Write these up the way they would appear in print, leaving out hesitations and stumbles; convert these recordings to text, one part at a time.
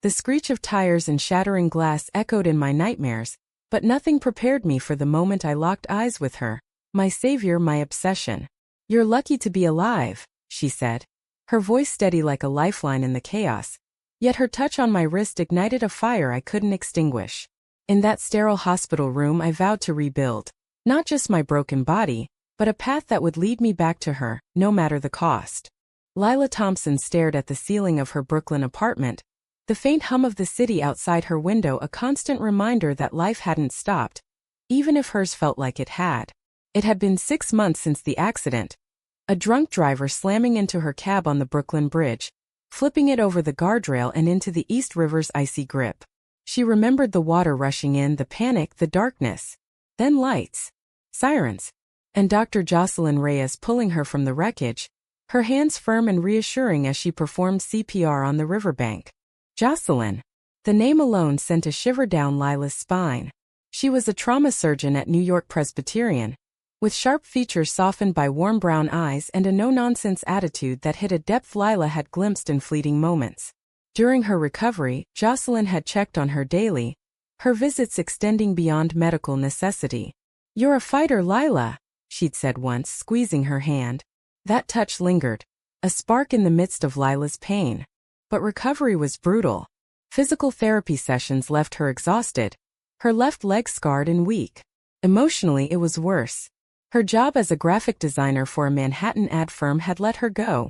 The screech of tires and shattering glass echoed in my nightmares, but nothing prepared me for the moment I locked eyes with her. My savior, my obsession. "You're lucky to be alive," she said, her voice steady like a lifeline in the chaos. Yet her touch on my wrist ignited a fire I couldn't extinguish. In that sterile hospital room I vowed to rebuild, not just my broken body, but a path that would lead me back to her, no matter the cost. Lila Thompson stared at the ceiling of her Brooklyn apartment, the faint hum of the city outside her window a constant reminder that life hadn't stopped, even if hers felt like it had. It had been 6 months since the accident. A drunk driver slamming into her cab on the Brooklyn Bridge, flipping it over the guardrail and into the East River's icy grip. She remembered the water rushing in, the panic, the darkness. Then lights, sirens, and Dr. Jocelyn Reyes pulling her from the wreckage, her hands firm and reassuring as she performed CPR on the riverbank. Jocelyn. The name alone sent a shiver down Lila's spine. She was a trauma surgeon at New York Presbyterian, with sharp features softened by warm brown eyes and a no-nonsense attitude that hid a depth Lila had glimpsed in fleeting moments. During her recovery, Jocelyn had checked on her daily, her visits extending beyond medical necessity. "You're a fighter, Lila," she'd said once, squeezing her hand. That touch lingered, a spark in the midst of Lila's pain. But recovery was brutal. Physical therapy sessions left her exhausted, her left leg scarred and weak. Emotionally, it was worse. Her job as a graphic designer for a Manhattan ad firm had let her go.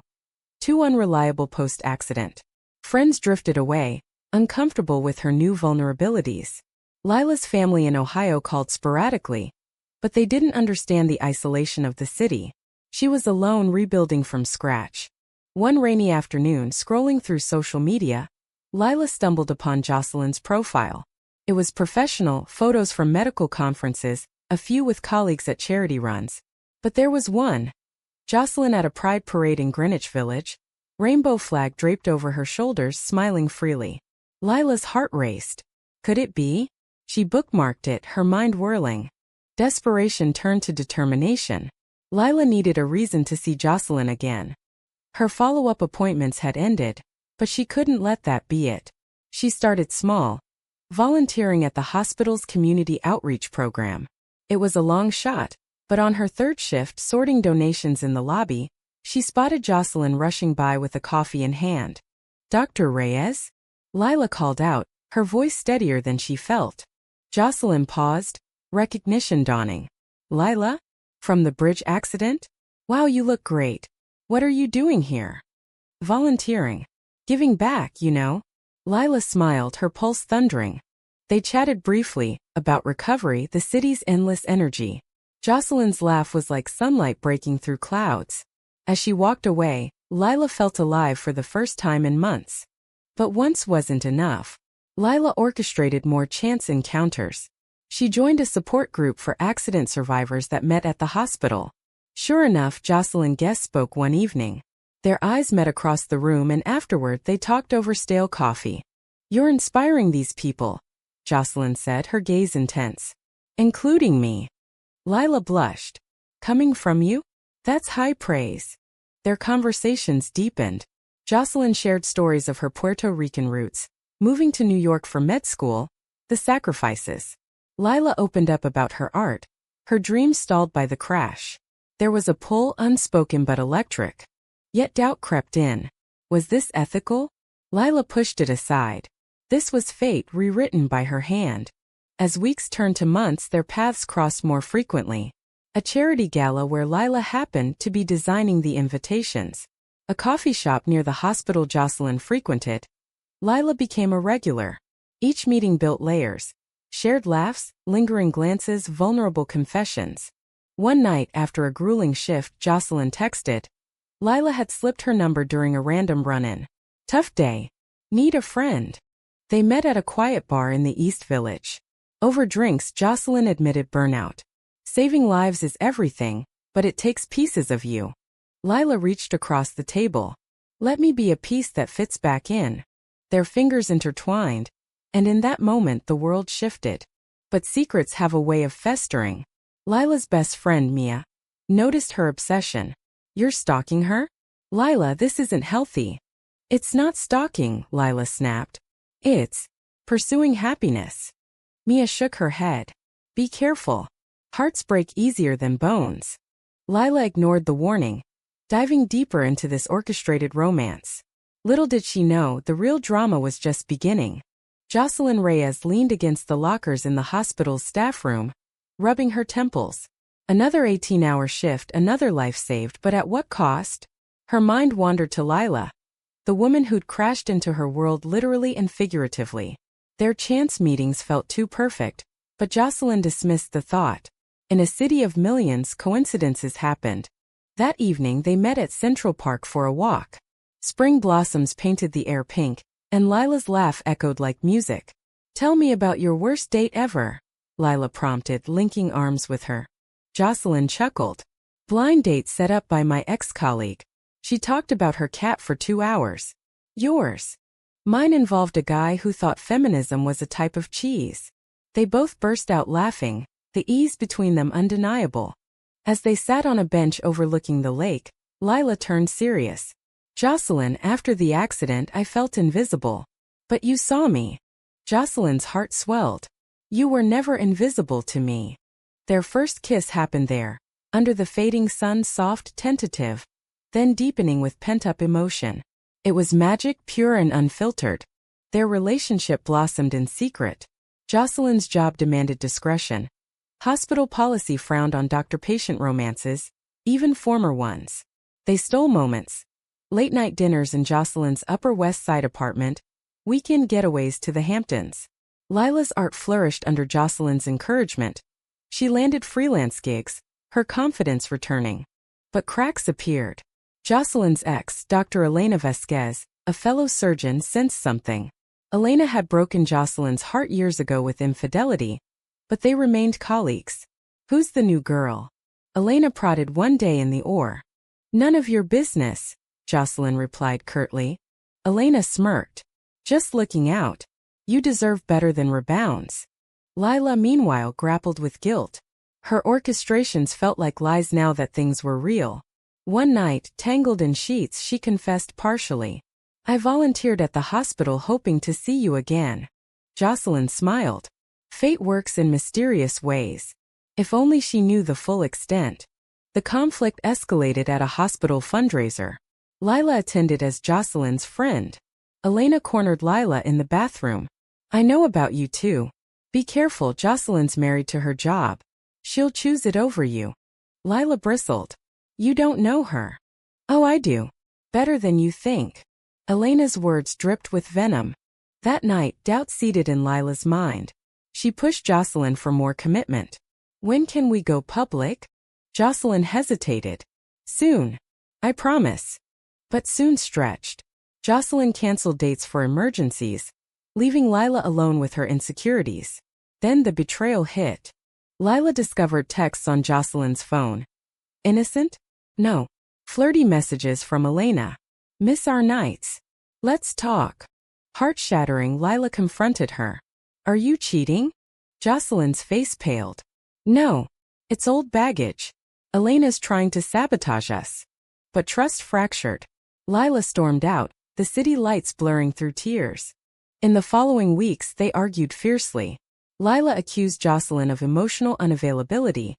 Too unreliable post-accident. Friends drifted away, uncomfortable with her new vulnerabilities. Lila's family in Ohio called sporadically, but they didn't understand the isolation of the city. She was alone, rebuilding from scratch. One rainy afternoon, scrolling through social media, Lila stumbled upon Jocelyn's profile. It was professional, photos from medical conferences, a few with colleagues at charity runs. But there was one. Jocelyn at a pride parade in Greenwich Village, rainbow flag draped over her shoulders, smiling freely. Lila's heart raced. Could it be? She bookmarked it, her mind whirling. Desperation turned to determination. Lila needed a reason to see Jocelyn again. Her follow-up appointments had ended, but she couldn't let that be it. She started small, volunteering at the hospital's community outreach program. It was a long shot, but on her third shift sorting donations in the lobby, she spotted Jocelyn rushing by with a coffee in hand. "Dr. Reyes?" Lila called out, her voice steadier than she felt. Jocelyn paused, recognition dawning. "Lila? From the bridge accident? Wow, you look great. What are you doing here?" "Volunteering. Giving back, you know." Lila smiled, her pulse thundering. They chatted briefly, about recovery, the city's endless energy. Jocelyn's laugh was like sunlight breaking through clouds. As she walked away, Lila felt alive for the first time in months. But once wasn't enough. Lila orchestrated more chance encounters. She joined a support group for accident survivors that met at the hospital. Sure enough, Jocelyn guest spoke one evening. Their eyes met across the room and afterward they talked over stale coffee. "You're inspiring these people," Jocelyn said, her gaze intense. "Including me." Lila blushed. "Coming from you? That's high praise." Their conversations deepened. Jocelyn shared stories of her Puerto Rican roots, moving to New York for med school, the sacrifices. Lila opened up about her art, her dreams stalled by the crash. There was a pull, unspoken but electric. Yet doubt crept in. Was this ethical? Lila pushed it aside. This was fate rewritten by her hand. As weeks turned to months, their paths crossed more frequently. A charity gala where Lila happened to be designing the invitations. A coffee shop near the hospital Jocelyn frequented. Lila became a regular. Each meeting built layers. Shared laughs, lingering glances, vulnerable confessions. One night after a grueling shift, Jocelyn texted. Lila had slipped her number during a random run-in. "Tough day. Need a friend." They met at a quiet bar in the East Village. Over drinks, Jocelyn admitted burnout. "Saving lives is everything, but it takes pieces of you." Lila reached across the table. "Let me be a piece that fits back in." Their fingers intertwined, and in that moment the world shifted. But secrets have a way of festering. Lila's best friend, Mia, noticed her obsession. "You're stalking her?" "Lila, this isn't healthy." "It's not stalking," Lila snapped. It's pursuing happiness. Mia shook her head. Be careful. Hearts break easier than bones. Lila ignored the warning, diving deeper into this orchestrated romance. Little did she know, the real drama was just beginning. Jocelyn Reyes leaned against the lockers in the hospital's staff room, rubbing her temples. Another 18-hour shift, another life saved, but at what cost? Her mind wandered to Lila, the woman who'd crashed into her world literally and figuratively. Their chance meetings felt too perfect, but Jocelyn dismissed the thought. In a city of millions, coincidences happened. That evening they met at Central Park for a walk. Spring blossoms painted the air pink, and Lila's laugh echoed like music. Tell me about your worst date ever, Lila prompted, linking arms with her. Jocelyn chuckled. Blind date set up by my ex-colleague. She talked about her cat for 2 hours. Yours? Mine involved a guy who thought feminism was a type of cheese. They both burst out laughing, the ease between them undeniable. As they sat on a bench overlooking the lake, Lila turned serious. Jocelyn, after the accident I felt invisible. But you saw me. Jocelyn's heart swelled. You were never invisible to me. Their first kiss happened there, under the fading sun, soft, tentative, then deepening with pent-up emotion. It was magic, pure and unfiltered. Their relationship blossomed in secret. Jocelyn's job demanded discretion. Hospital policy frowned on doctor-patient romances, even former ones. They stole moments. Late-night dinners in Jocelyn's Upper West Side apartment, weekend getaways to the Hamptons. Lila's art flourished under Jocelyn's encouragement. She landed freelance gigs, her confidence returning. But cracks appeared. Jocelyn's ex, Dr. Elena Vasquez, a fellow surgeon, sensed something. Elena had broken Jocelyn's heart years ago with infidelity, but they remained colleagues. Who's the new girl? Elena prodded one day in the oar. None of your business, Jocelyn replied curtly. Elena smirked. Just looking out. You deserve better than rebounds. Lila, meanwhile, grappled with guilt. Her orchestrations felt like lies now that things were real. One night, tangled in sheets, she confessed partially. I volunteered at the hospital hoping to see you again. Jocelyn smiled. Fate works in mysterious ways. If only she knew the full extent. The conflict escalated at a hospital fundraiser. Lila attended as Jocelyn's friend. Elena cornered Lila in the bathroom. I know about you too. Be careful, Jocelyn's married to her job. She'll choose it over you. Lila bristled. You don't know her. Oh, I do. Better than you think. Elena's words dripped with venom. That night, doubt seated in Lila's mind. She pushed Jocelyn for more commitment. When can we go public? Jocelyn hesitated. Soon. I promise. But soon stretched. Jocelyn canceled dates for emergencies, leaving Lila alone with her insecurities. Then the betrayal hit. Lila discovered texts on Jocelyn's phone. Innocent? No. Flirty messages from Elena. Miss our nights. Let's talk. Heart-shattering, Lila confronted her. Are you cheating? Jocelyn's face paled. No. It's old baggage. Elena's trying to sabotage us. But trust fractured. Lila stormed out, the city lights blurring through tears. In the following weeks, they argued fiercely. Lila accused Jocelyn of emotional unavailability.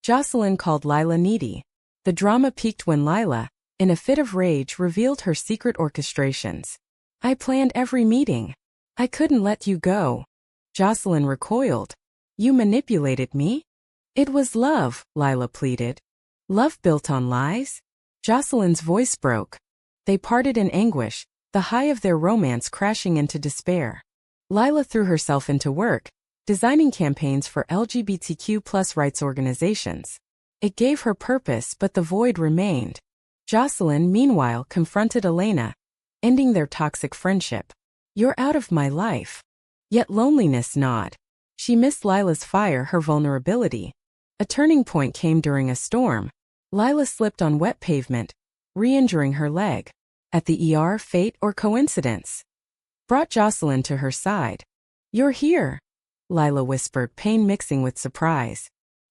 Jocelyn called Lila needy. The drama peaked when Lila, in a fit of rage, revealed her secret orchestrations. I planned every meeting. I couldn't let you go. Jocelyn recoiled. You manipulated me? It was love, Lila pleaded. Love built on lies? Jocelyn's voice broke. They parted in anguish, the high of their romance crashing into despair. Lila threw herself into work, designing campaigns for LGBTQ+ rights organizations. It gave her purpose, but the void remained. Jocelyn, meanwhile, confronted Elena, ending their toxic friendship. You're out of my life. Yet loneliness gnawed. She missed Lila's fire, her vulnerability. A turning point came during a storm. Lila slipped on wet pavement, re-injuring her leg. At the ER, fate or coincidence brought Jocelyn to her side. You're here, Lila whispered, pain mixing with surprise.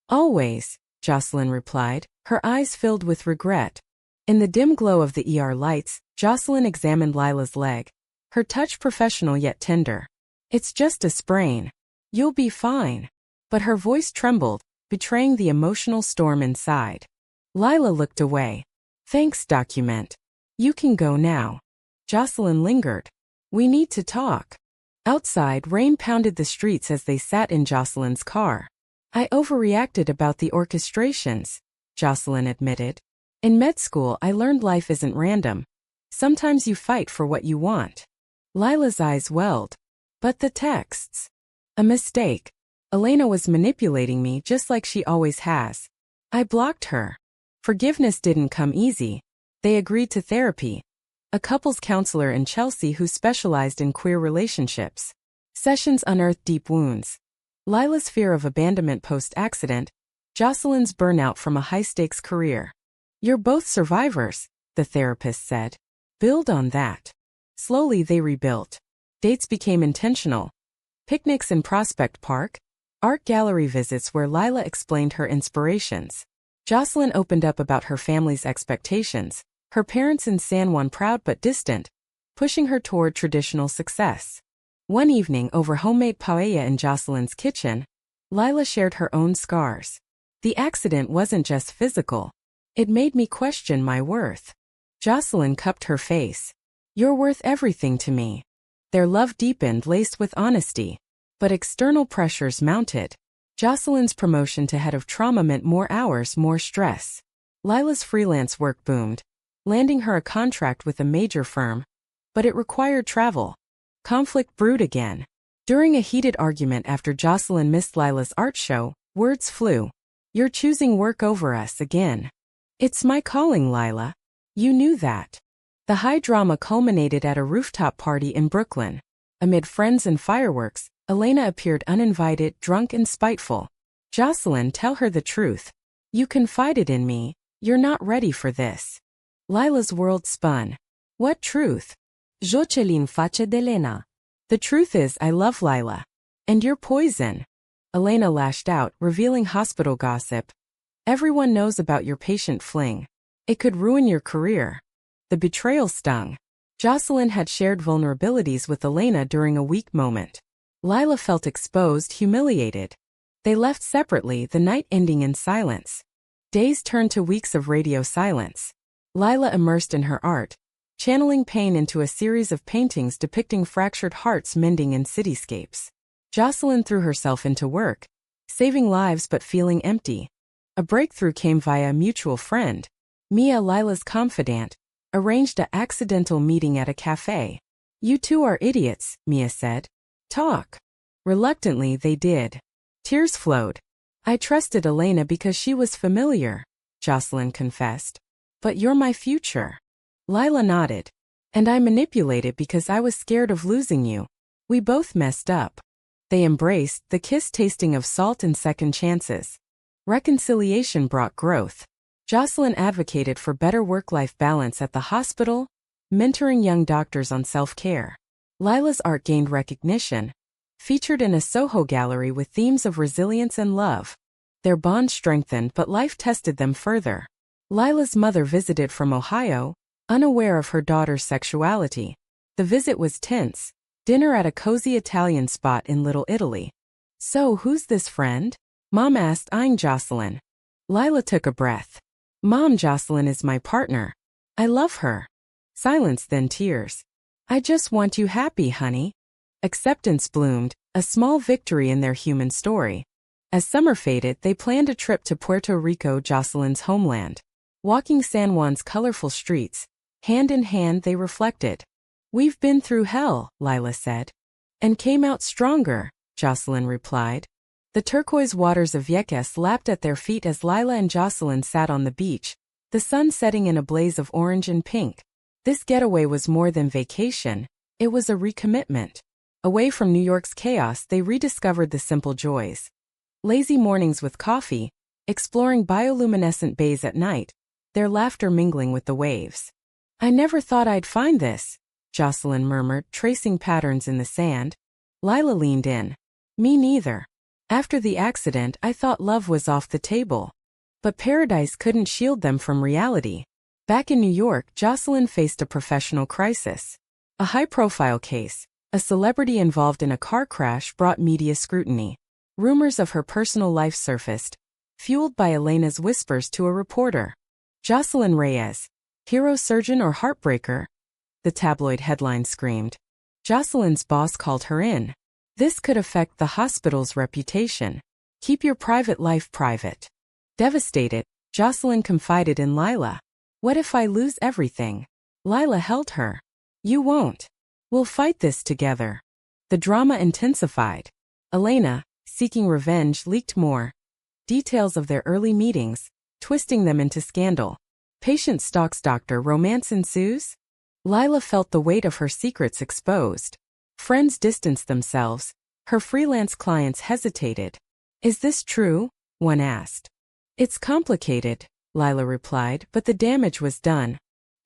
Always, Jocelyn replied, her eyes filled with regret. In the dim glow of the ER lights, Jocelyn examined Lila's leg. her touch professional yet tender. It's just a sprain. You'll be fine. But her voice trembled, betraying the emotional storm inside. Lila looked away. Thanks, document. You can go now. Jocelyn lingered. We need to talk. Outside, rain pounded the streets as they sat in Jocelyn's car. I overreacted about the orchestrations, Jocelyn admitted. In med school, I learned life isn't random. Sometimes you fight for what you want. Lila's eyes welled. But the texts. A mistake. Elena was manipulating me just like she always has. I blocked her. Forgiveness didn't come easy. They agreed to therapy. A couples counselor in Chelsea who specialized in queer relationships. Sessions unearthed deep wounds. Lila's fear of abandonment post-accident, Jocelyn's burnout from a high-stakes career. You're both survivors, the therapist said. Build on that. Slowly they rebuilt. Dates became intentional. Picnics in Prospect Park, art gallery visits where Lila explained her inspirations. Jocelyn opened up about her family's expectations, her parents in San Juan proud but distant, pushing her toward traditional success. One evening over homemade paella in Jocelyn's kitchen, Lila shared her own scars. The accident wasn't just physical. It made me question my worth. Jocelyn cupped her face. You're worth everything to me. Their love deepened, laced with honesty. But external pressures mounted. Jocelyn's promotion to head of trauma meant more hours, more stress. Lila's freelance work boomed, landing her a contract with a major firm. But it required travel. Conflict brewed again. During a heated argument after Jocelyn missed Lila's art show, words flew. You're choosing work over us again. It's my calling, Lila. You knew that. The high drama culminated at a rooftop party in Brooklyn. Amid friends and fireworks, Elena appeared uninvited, drunk and spiteful. Jocelyn, tell her the truth. You confided in me. You're not ready for this. Lila's world spun. What truth? Jocelyn face de Elena. The truth is I love Lila. And you're poison. Elena lashed out, revealing hospital gossip. Everyone knows about your patient fling. It could ruin your career. The betrayal stung. Jocelyn had shared vulnerabilities with Elena during a weak moment. Lila felt exposed, humiliated. They left separately, the night ending in silence. Days turned to weeks of radio silence. Lila immersed in her art, channeling pain into a series of paintings depicting fractured hearts mending in cityscapes. Jocelyn threw herself into work, saving lives but feeling empty. A breakthrough came via a mutual friend. Mia, Lila's confidant, arranged an accidental meeting at a cafe. You two are idiots, Mia said. Talk. Reluctantly they did. Tears flowed. I trusted Elena because she was familiar, Jocelyn confessed. But you're my future. Lila nodded. And I manipulated because I was scared of losing you. We both messed up. They embraced, the kiss tasting of salt and second chances. Reconciliation brought growth. Jocelyn advocated for better work-life balance at the hospital, mentoring young doctors on self-care. Lila's art gained recognition, featured in a Soho gallery with themes of resilience and love. Their bond strengthened, but life tested them further. Lila's mother visited from Ohio, unaware of her daughter's sexuality. The visit was tense. Dinner at a cozy Italian spot in Little Italy. So who's this friend? Mom asked, eyeing Jocelyn. Lila took a breath. Mom, Jocelyn is my partner. I love her. Silence, then tears. I just want you happy, honey. Acceptance bloomed, a small victory in their human story. As summer faded, they planned a trip to Puerto Rico, Jocelyn's homeland. Walking San Juan's colorful streets, hand in hand they reflected. We've been through hell, Lila said. And came out stronger, Jocelyn replied. The turquoise waters of Vieques lapped at their feet as Lila and Jocelyn sat on the beach, the sun setting in a blaze of orange and pink. This getaway was more than vacation, it was a recommitment. Away from New York's chaos, they rediscovered the simple joys. Lazy mornings with coffee, exploring bioluminescent bays at night, their laughter mingling with the waves. I never thought I'd find this, Jocelyn murmured, tracing patterns in the sand. Lila leaned in. Me neither. After the accident, I thought love was off the table. But paradise couldn't shield them from reality. Back in New York, Jocelyn faced a professional crisis. A high-profile case. A celebrity involved in a car crash brought media scrutiny. Rumors of her personal life surfaced, fueled by Elena's whispers to a reporter. Jocelyn Reyes. Hero surgeon or heartbreaker? The tabloid headline screamed. Jocelyn's boss called her in. This could affect the hospital's reputation. Keep your private life private. Devastated, Jocelyn confided in Lila. What if I lose everything? Lila held her. You won't. We'll fight this together. The drama intensified. Elena, seeking revenge, leaked more details of their early meetings, twisting them into scandal. Patient stalks doctor, romance ensues? Lila felt the weight of her secrets exposed. Friends distanced themselves. Her freelance clients hesitated. Is this true? One asked. It's complicated, Lila replied, but the damage was done.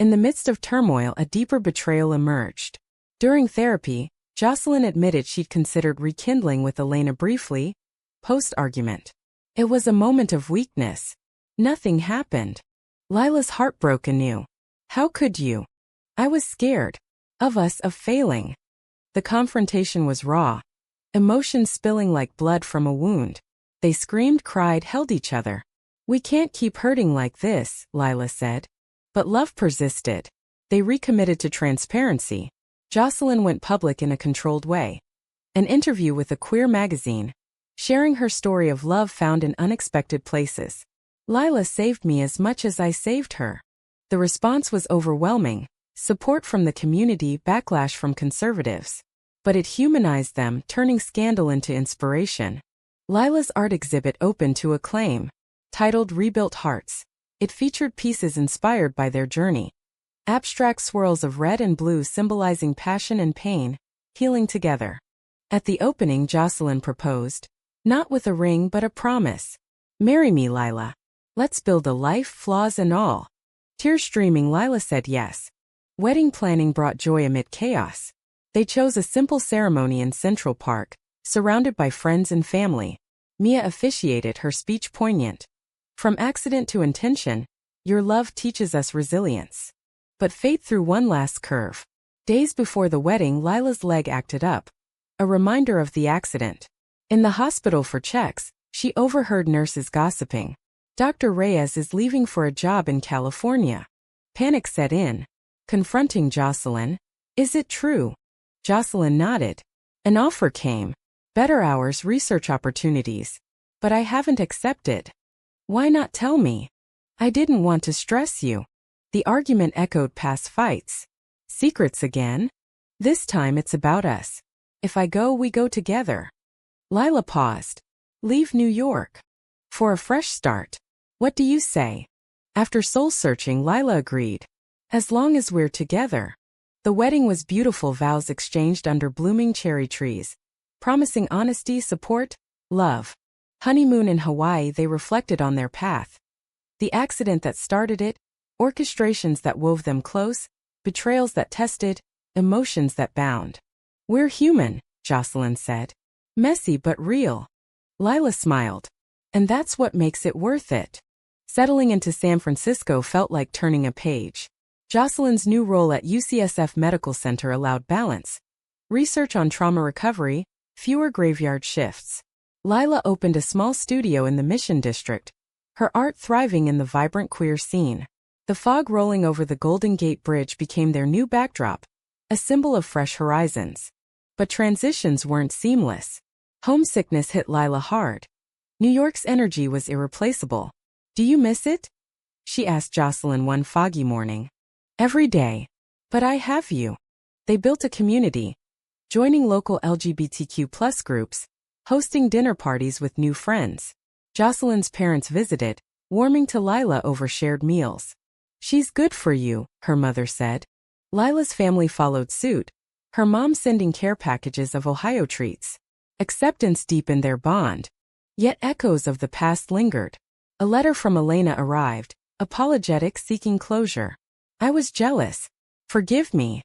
In the midst of turmoil, a deeper betrayal emerged. During therapy, Jocelyn admitted she'd considered rekindling with Elena briefly, post-argument. It was a moment of weakness. Nothing happened. Lila's heart broke anew. How could you? I was scared. Of us, of failing. The confrontation was raw. Emotions spilling like blood from a wound. They screamed, cried, held each other. We can't keep hurting like this, Lila said. But love persisted. They recommitted to transparency. Jocelyn went public in a controlled way. An interview with a queer magazine, sharing her story of love found in unexpected places. Lila saved me as much as I saved her. The response was overwhelming. Support from the community, backlash from conservatives. But it humanized them, turning scandal into inspiration. Lila's art exhibit opened to acclaim. Titled Rebuilt Hearts, it featured pieces inspired by their journey. Abstract swirls of red and blue symbolizing passion and pain, healing together. At the opening, Jocelyn proposed, not with a ring but a promise. Marry me, Lila. Let's build a life, flaws and all. Tears streaming, Lila said yes. Wedding planning brought joy amid chaos. They chose a simple ceremony in Central Park, surrounded by friends and family. Mia officiated, her speech poignant. From accident to intention, your love teaches us resilience. But fate threw one last curve. Days before the wedding, Lila's leg acted up. A reminder of the accident. In the hospital for checks, she overheard nurses gossiping. Dr. Reyes is leaving for a job in California. Panic set in. Confronting Jocelyn. Is it true? Jocelyn nodded. An offer came. Better hours, research opportunities. But I haven't accepted. Why not tell me? I didn't want to stress you. The argument echoed past fights. Secrets again? This time it's about us. If I go, we go together. Lila paused. Leave New York. For a fresh start. What do you say? After soul-searching, Lila agreed. As long as we're together. The wedding was beautiful, vows exchanged under blooming cherry trees, promising honesty, support, love. Honeymoon in Hawaii, they reflected on their path. The accident that started it, orchestrations that wove them close, betrayals that tested, emotions that bound. We're human, Jocelyn said. Messy but real. Lila smiled. And that's what makes it worth it. Settling into San Francisco felt like turning a page. Jocelyn's new role at UCSF Medical Center allowed balance. Research on trauma recovery, fewer graveyard shifts. Lila opened a small studio in the Mission District, her art thriving in the vibrant queer scene. The fog rolling over the Golden Gate Bridge became their new backdrop, a symbol of fresh horizons. But transitions weren't seamless. Homesickness hit Lila hard. New York's energy was irreplaceable. Do you miss it? She asked Jocelyn one foggy morning. Every day. But I have you. They built a community, joining local LGBTQ+ groups, hosting dinner parties with new friends. Jocelyn's parents visited, warming to Lila over shared meals. She's good for you, her mother said. Lila's family followed suit, her mom sending care packages of Ohio treats. Acceptance deepened their bond. Yet echoes of the past lingered. A letter from Elena arrived, apologetic, seeking closure. I was jealous. Forgive me.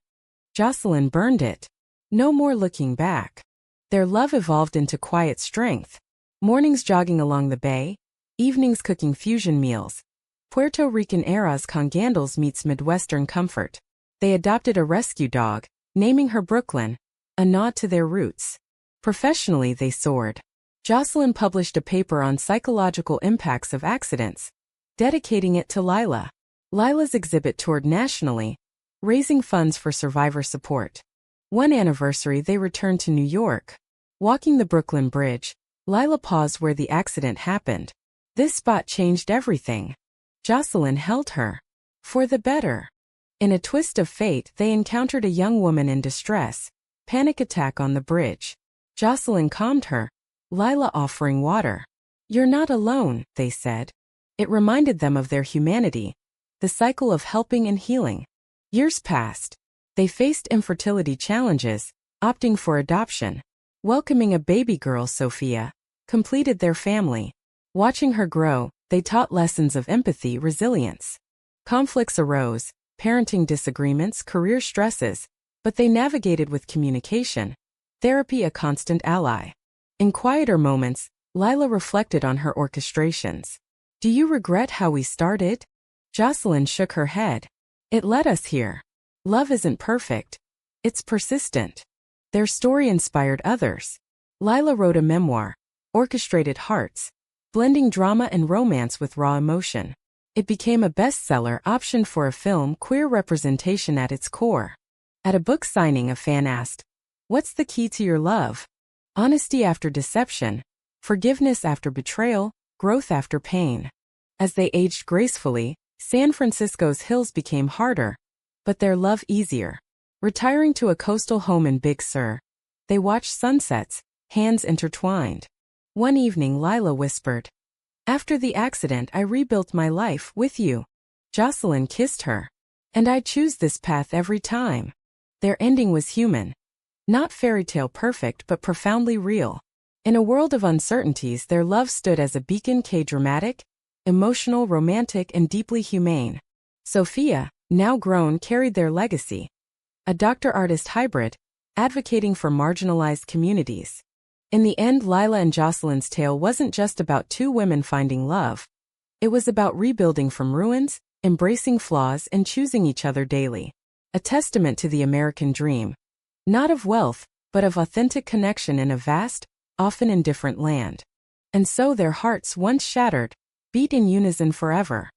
Jocelyn burned it. No more looking back. Their love evolved into quiet strength. Mornings jogging along the bay, evenings cooking fusion meals. Puerto Rican eras con Gandals meets Midwestern comfort. They adopted a rescue dog, naming her Brooklyn, a nod to their roots. Professionally, they soared. Jocelyn published a paper on psychological impacts of accidents, dedicating it to Lila. Lila's exhibit toured nationally, raising funds for survivor support. One anniversary, they returned to New York. Walking the Brooklyn Bridge, Lila paused where the accident happened. This spot changed everything. Jocelyn held her. For the better. In a twist of fate, they encountered a young woman in distress. Panic attack on the bridge. Jocelyn calmed her, Lila offering water. "You're not alone," they said. It reminded them of their humanity, the cycle of helping and healing. Years passed. They faced infertility challenges, opting for adoption. Welcoming a baby girl, Sophia, completed their family. Watching her grow, they taught lessons of empathy, resilience. Conflicts arose, parenting disagreements, career stresses, but they navigated with communication. Therapy a constant ally. In quieter moments, Lila reflected on her orchestrations. "Do you regret how we started?" Jocelyn shook her head. "It led us here. Love isn't perfect. It's persistent." Their story inspired others. Lila wrote a memoir, Orchestrated Hearts, blending drama and romance with raw emotion. It became a bestseller, optioned for a film, queer representation at its core. At a book signing, a fan asked, "What's the key to your love?" Honesty after deception, forgiveness after betrayal, growth after pain. As they aged gracefully, San Francisco's hills became harder, but their love easier. Retiring to a coastal home in Big Sur, they watched sunsets, hands intertwined. One evening, Lila whispered, "After the accident, I rebuilt my life with you." Jocelyn kissed her. "And I choose this path every time." Their ending was human. Not fairy tale perfect, but profoundly real. In a world of uncertainties, their love stood as a beacon, dramatic, emotional, romantic, and deeply humane. Sophia, now grown, carried their legacy. A doctor-artist hybrid, advocating for marginalized communities. In the end, Lila and Jocelyn's tale wasn't just about two women finding love. It was about rebuilding from ruins, embracing flaws, and choosing each other daily. A testament to the American dream. Not of wealth, but of authentic connection in a vast, often indifferent land. And so their hearts, once shattered, beat in unison forever.